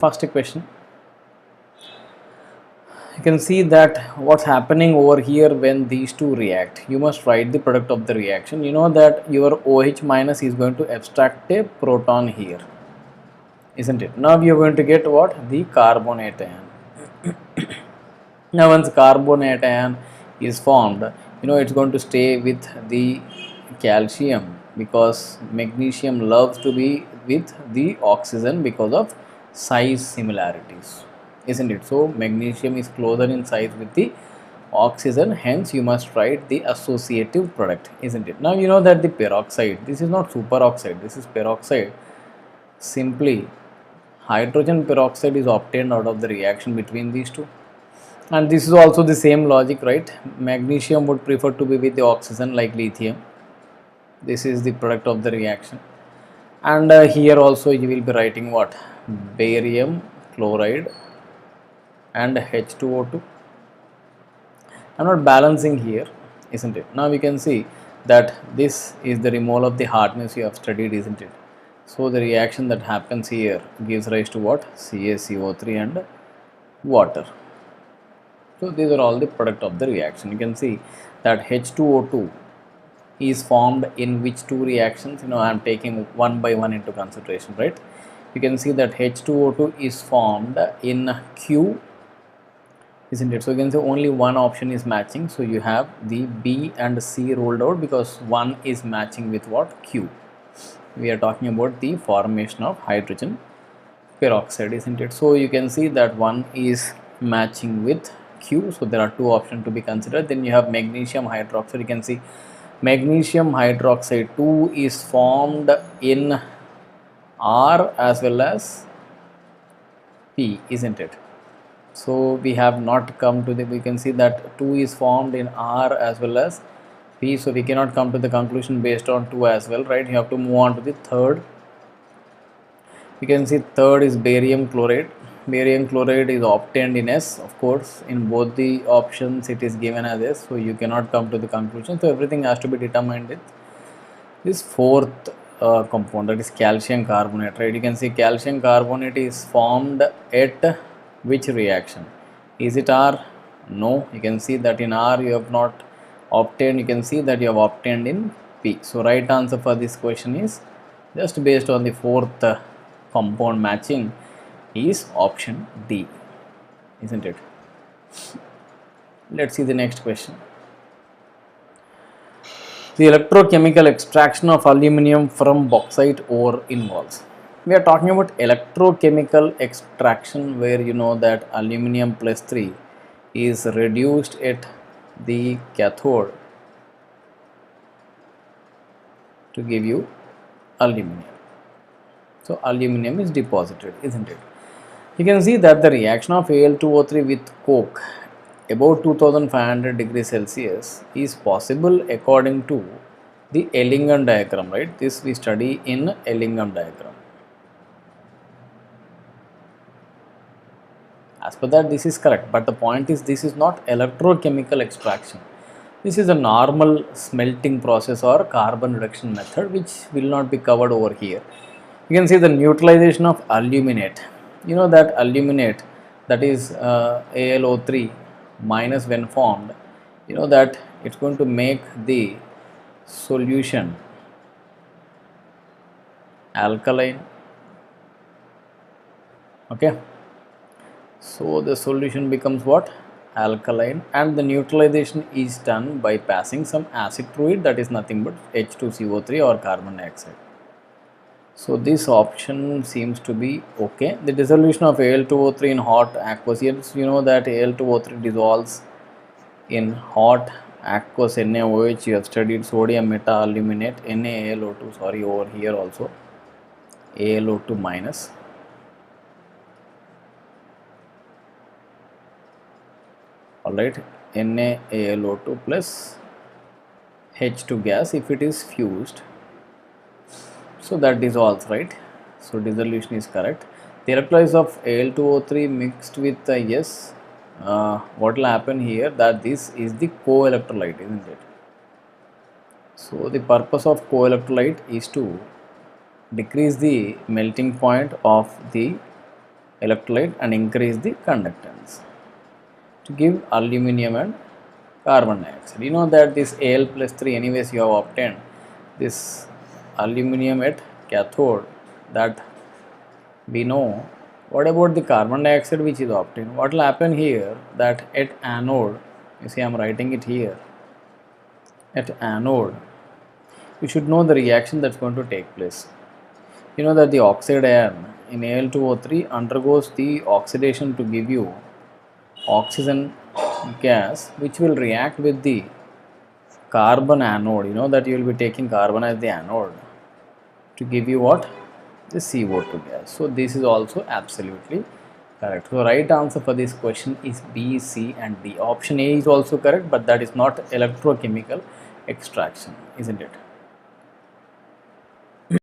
First question, you can see that what's happening over here when these two react. You must write the product of the reaction. You know that your OH minus is going to abstract a proton here, isn't it? Now you're going to get what? The carbonate ion. Now once carbonate ion is formed, it's going to stay with the calcium because magnesium loves to be with the oxygen because of size similarities, isn't it? So magnesium is closer in size with the oxygen, hence you must write the associative product, isn't it? Now you know that the peroxide, this is not superoxide, this is peroxide. Simply hydrogen peroxide is obtained out of the reaction between these two, and this is also the same logic, right? Magnesium would prefer to be with the oxygen like lithium. This is the product of the reaction. And here also you will be writing what? Barium chloride and H2O2. I'm not balancing here, isn't it? Now we can see that this is the removal of the hardness you have studied, isn't it? So the reaction that happens here gives rise to what? CaCO3 and water. So these are all the product of the reaction. You can see that H2O2 is formed in which two reactions? I am taking one by one into consideration, right? You can see that H2O2 is formed in Q, isn't it? So you can say only one option is matching. So you have the B and C rolled out because one is matching with what? Q. We are talking about the formation of hydrogen peroxide, isn't it? So you can see that one is matching with Q. So there are two options to be considered. Then you have magnesium hydroxide. You can see magnesium hydroxide 2 is formed in R as well as P, isn't it? So we have not come to the, we can see that 2 is formed in R as well as P. So we cannot come to the conclusion based on 2 as well, right? You have to move on to the third. You can see third is barium chloride. Barium chloride is obtained in S, of course. In both the options it is given as S, so you cannot come to the conclusion. So everything has to be determined with this fourth compound, that is calcium carbonate, right? You can see calcium carbonate is formed at which reaction? Is it R? No. You can see that in R you have not obtained. You can see that you have obtained in P. So right answer for this question is just based on the fourth compound matching is option D, isn't it? Let's see the next question. The electrochemical extraction of aluminum from bauxite ore involves. We are talking about electrochemical extraction where you know that aluminum plus 3 is reduced at the cathode to give you aluminum. So aluminum is deposited, isn't it? You can see that the reaction of Al2O3 with coke about 2500 degrees Celsius is possible according to the Ellingham diagram, right? This we study in Ellingham diagram. As per that, this is correct, but the point is this is not electrochemical extraction. This is a normal smelting process or carbon reduction method which will not be covered over here. You can see the neutralization of aluminate. You know that aluminate, that is AlO3 minus when formed, you know that it's going to make the solution alkaline. Okay, so the solution becomes what? Alkaline, and the neutralization is done by passing some acid through it, that is nothing but H2CO3 or carbon dioxide. So this option seems to be okay. The dissolution of Al2O3 in hot aqueous, yes, you know that Al2O3 dissolves in hot aqueous NaOH. You have studied sodium meta-aluminate, NaAlO2, sorry, over here also AlO2 minus. Alright, NaAlO2 plus H2 gas if it is fused. So that dissolves, right? So dissolution is correct. The electrolysis of Al2O3 mixed with yes, what will happen here, that this is the co-electrolyte, isn't it? So the purpose of co-electrolyte is to decrease the melting point of the electrolyte and increase the conductance to give aluminum and carbon dioxide. You know that this Al plus 3 anyways you have obtained this aluminum at cathode, that we know. What about the carbon dioxide which is obtained? What will happen here, that at anode, you see I am writing it here, at anode you should know the reaction that's going to take place. You know that the oxide ion in Al2O3 undergoes the oxidation to give you oxygen gas, which will react with the carbon anode. You know that you will be taking carbon as the anode to give you what? The CO2 gas. So this is also absolutely correct. So right answer for this question is B, C and D. Option A is also correct, but that is not electrochemical extraction, isn't it?